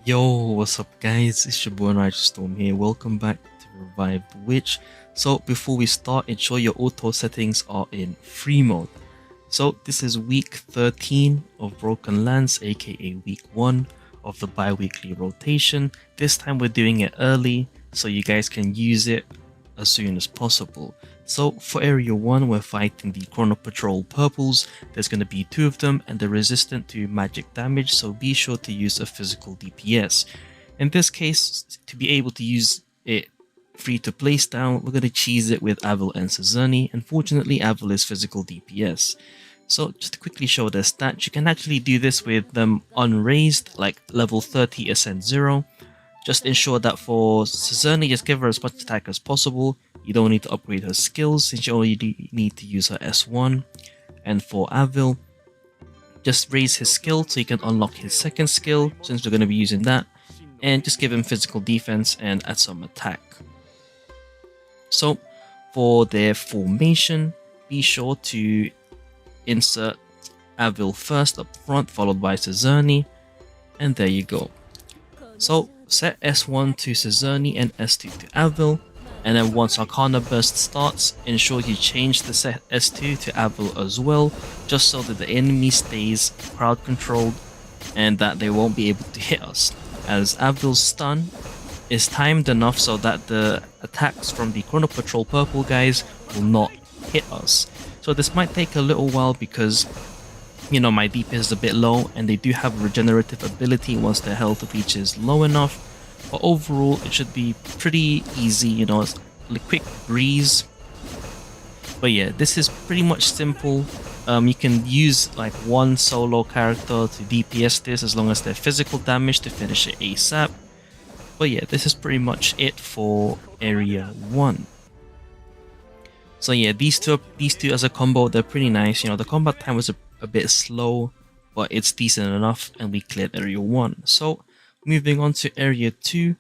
Yo, what's up guys? It's your boy Nitrostorm here. Welcome back to Revive the Witch. So before we start, ensure your auto settings are in free mode. So this is week 13 of Broken Lands, aka week 1 of the bi-weekly rotation. This time we're doing it early so you guys can use it as soon as possible. So for area 1 we're fighting the Chrono Patrol purples. There's going to be 2 of them and they're resistant to magic damage, so be sure to use a physical DPS. In this case, to be able to use it free to place down, we're going to cheese it with Avil and Sazerni. Unfortunately, Avil is physical DPS. So just to quickly show their stats, you can actually do this with them unraised, like level 30 Ascent 0. Just ensure that for Sazerni, just give her as much attack as possible. You don't need to upgrade her skills since you only need to use her S1. And for Avil, just raise his skill so you can unlock his second skill since we're going to be using that. And just give him physical defense and add some attack. So for their formation, be sure to insert Avil first up front, followed by Sazerni. And there you go. So set S1 to Sazerni and S2 to Avil, and then once Arcana Burst starts, ensure you change the set S2 to Avil as well, just so that the enemy stays crowd controlled and that they won't be able to hit us, as Avil's stun is timed enough so that the attacks from the Chrono Patrol purple guys will not hit us. So this might take a little while because my DPS is a bit low and they do have a regenerative ability once their health reaches low enough. But overall, it should be pretty easy, it's a quick breeze. But yeah, this is pretty much simple. You can use like one solo character to DPS this as long as they're physical damage to finish it ASAP. But yeah, this is pretty much it for area 1. So yeah, these two as a combo, they're pretty nice. The combat time was a bit slow, but it's decent enough and we cleared area 1. So moving on to area 2,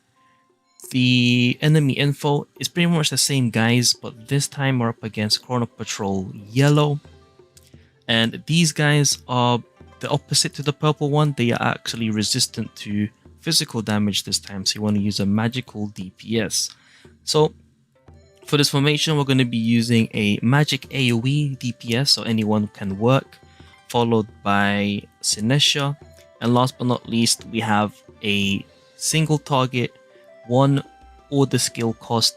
the enemy info is pretty much the same guys, but this time we're up against Chrono Patrol Yellow. And these guys are the opposite to the purple one. They are actually resistant to physical damage this time, so you want to use a magical DPS. So for this formation, we're going to be using a magic AoE DPS, so anyone can work, followed by Sinesha, and last but not least, we have a single target, 1 order skill cost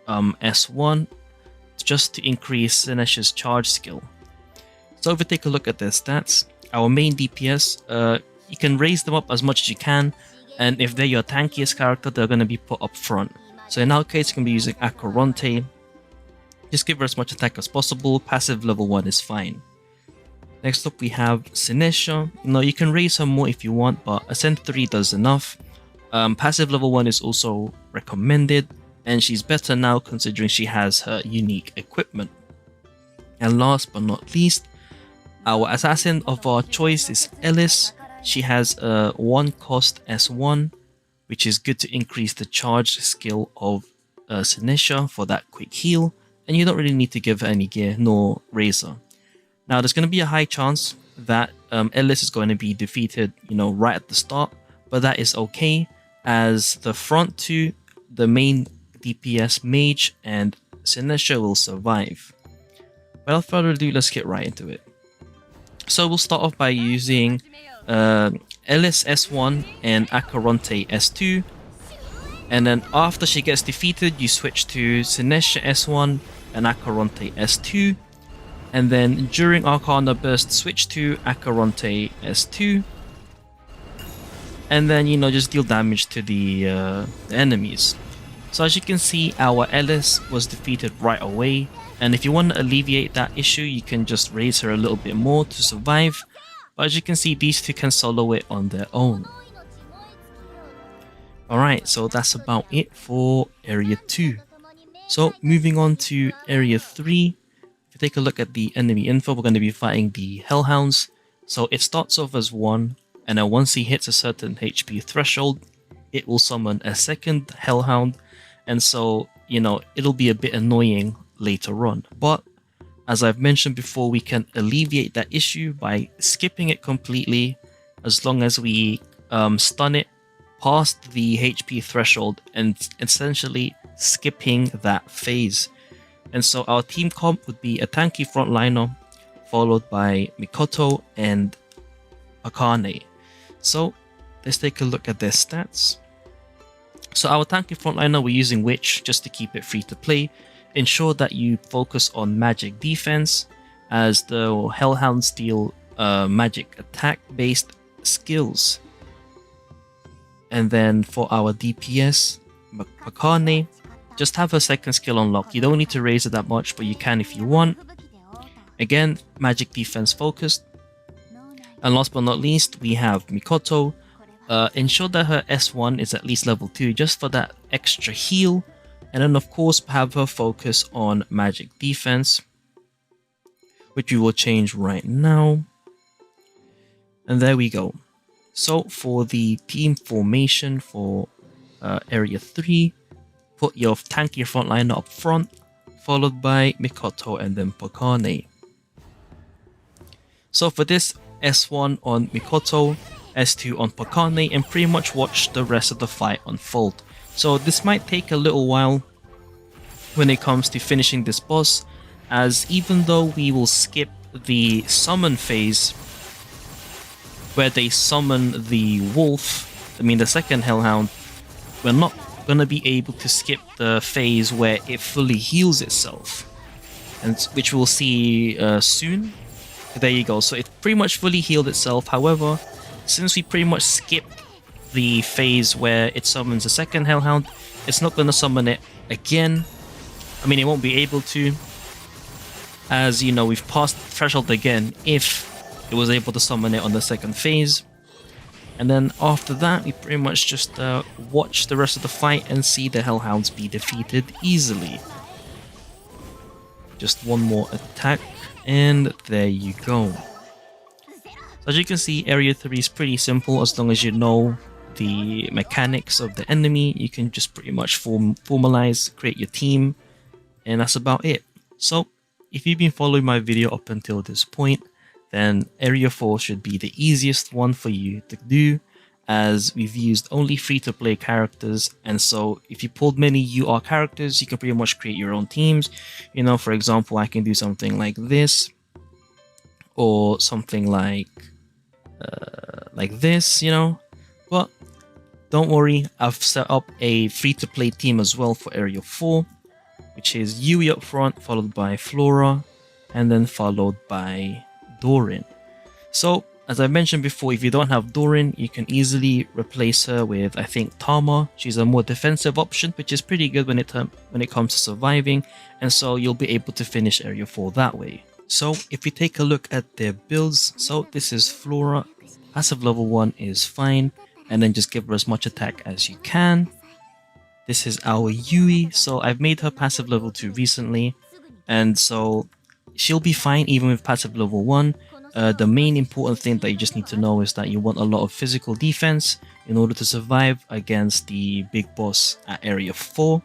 S1, just to increase Sinesha's charge skill. So if we take a look at their stats, our main DPS, you can raise them up as much as you can, and if they're your tankiest character, they're going to be put up front. So in our case, you can be using Acheronte. Just give her as much attack as possible, passive level 1 is fine. Next up we have Sinesha. You can raise her more if you want, but Ascent 3 does enough. Passive level 1 is also recommended, and she's better now considering she has her unique equipment. And last but not least, our assassin of our choice is Ellis. She has a 1 cost S1, which is good to increase the charge skill of Sinesha for that quick heal, and you don't really need to give her any gear nor raise her. Now there's going to be a high chance that Ellis is going to be defeated, right at the start, but that is okay, as the front 2, the main DPS Mage and Sinesha will survive. Without further ado, let's get right into it. So we'll start off by using Ellis S1 and Acheronte S2, and then after she gets defeated, you switch to Sinesha S1 and Acheronte S2. And then during Arcana Burst, switch to Acheronte S2. And then, just deal damage to the enemies. So as you can see, our Ellis was defeated right away. And if you want to alleviate that issue, you can just raise her a little bit more to survive. But as you can see, these two can solo it on their own. Alright, so that's about it for area 2. So moving on to area 3. Take a look at the enemy info, we're going to be fighting the Hellhounds. So it starts off as 1, and then once he hits a certain HP threshold, it will summon a second Hellhound, and so, it'll be a bit annoying later on. But as I've mentioned before, we can alleviate that issue by skipping it completely as long as we stun it past the HP threshold and essentially skipping that phase. And so our team comp would be a tanky frontliner, followed by Mikoto and Akane. So let's take a look at their stats. So our tanky frontliner, we're using Witch just to keep it free to play. Ensure that you focus on magic defense, as the Hellhounds deal magic attack based skills. And then for our DPS, Akane, just have her second skill unlocked. You don't need to raise it that much, but you can if you want. Again, magic defense focused. And last but not least, we have Mikoto. Ensure that her S1 is at least level 2 just for that extra heal. And then of course have her focus on magic defense, which we will change right now. And there we go. So for the team formation for area 3, put your tanky frontliner up front, followed by Mikoto and then Akane. So for this, S1 on Mikoto, S2 on Akane, and pretty much watch the rest of the fight unfold. So this might take a little while when it comes to finishing this boss, as even though we will skip the summon phase where they summon the wolf, the second Hellhound, we're not gonna be able to skip the phase where it fully heals itself, and which we'll see soon. There you go. So it pretty much fully healed itself. However, since we pretty much skipped the phase where it summons a second Hellhound, it's not gonna summon it again. It won't be able to, as you know, we've passed the threshold again if it was able to summon it on the second phase. And then after that, we pretty much just watch the rest of the fight and see the Hellhounds be defeated easily. Just one more attack, and there you go. So as you can see, area 3 is pretty simple. As long as you know the mechanics of the enemy, you can just pretty much formalize, create your team, and that's about it. So if you've been following my video up until this point, then area 4 should be the easiest one for you to do, as we've used only free-to-play characters. And so if you pulled many UR characters, you can pretty much create your own teams. For example, I can do something like this, or something like this, but don't worry, I've set up a free-to-play team as well for area 4, which is Yui up front, followed by Flora, and then followed by Dorin. So as I mentioned before, if you don't have Dorin, you can easily replace her with, I think, Tama. She's a more defensive option, which is pretty good when it comes to surviving, and so you'll be able to finish area 4 that way. So if we take a look at their builds, so this is Flora. Passive level 1 is fine, and then just give her as much attack as you can. This is our Yui, so I've made her passive level 2 recently, and so she'll be fine even with passive level 1. The main important thing that you just need to know is that you want a lot of physical defense in order to survive against the big boss at area 4.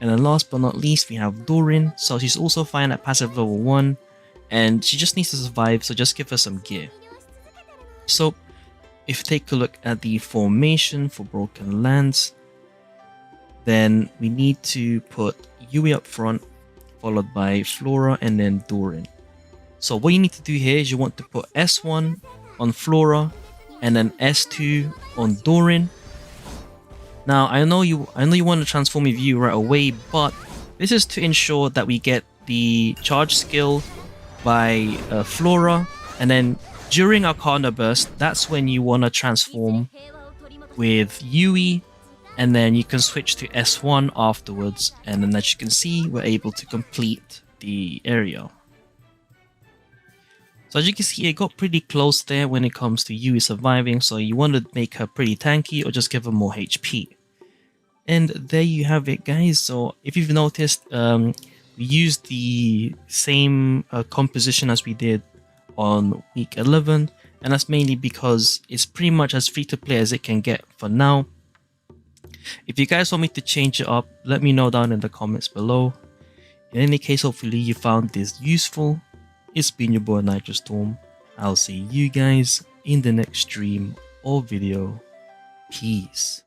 And then last but not least, we have Dorin. So she's also fine at passive level 1, and she just needs to survive, so just give her some gear. So if you take a look at the formation for Broken Lands, then we need to put Yui up front, followed by Flora and then Dorin. So what you need to do here is you want to put S1 on Flora and then S2 on Dorin. Now I know you want to transform your view right away, but this is to ensure that we get the charge skill by Flora, and then during Arcana Burst, that's when you want to transform with Yui, and then you can switch to S1 afterwards, and then as you can see, we're able to complete the area. So as you can see, it got pretty close there when it comes to Yui surviving, so you want to make her pretty tanky or just give her more HP. And there you have it, guys. So if you've noticed, we used the same composition as we did on week 11, and that's mainly because it's pretty much as free to play as it can get for now. If you guys want me to change it up, let me know down in the comments below. In any case, hopefully you found this useful. It's been your boy Nitrostorm. I'll see you guys in the next stream or video. Peace.